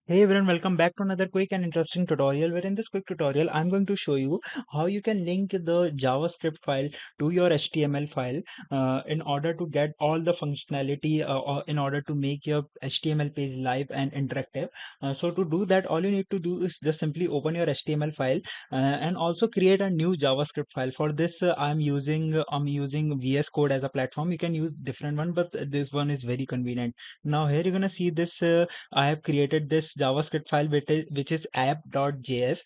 Hey everyone, welcome back to another quick and interesting tutorial where in this quick tutorial I'm going to show you how you can link the JavaScript file to your HTML file in order to get all the functionality or in order to make your HTML page live and interactive. So to do that, all you need to do is just simply open your HTML file and also create a new JavaScript file. For this, I'm using VS Code as a platform. You can use different one, but this one is very convenient. Now here you're gonna see this. I have created this JavaScript file which is app.js.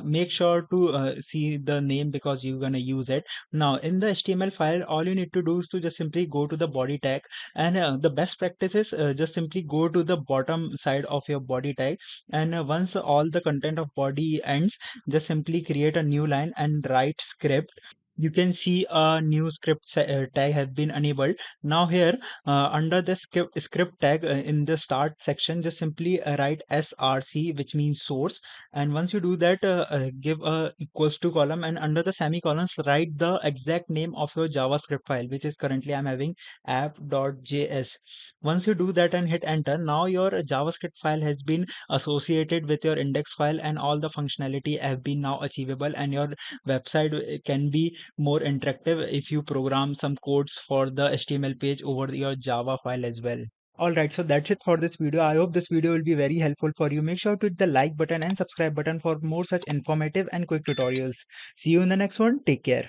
Make sure to see the name because you're gonna use it. Now in the HTML file, all you need to do is to just simply go to the body tag, and the best practice is just simply go to the bottom side of your body tag, and once all the content of body ends, just simply create a new line and write script. You can see a new tag has been enabled. Now here under the script tag in the start section, just simply write src, which means source. And once you do that, give a equals to column, and under the semicolons write the exact name of your JavaScript file, which is currently I'm having app.js. Once you do that and hit enter, now your JavaScript file has been associated with your index file, and all the functionality have been now achievable, and your website can be more interactive if you program some codes for the HTML page over your Java file as well. Alright, so that's it for this video. I hope this video will be very helpful for you. Make sure to hit the like button and subscribe button for more such informative and quick tutorials. See you in the next one. Take care.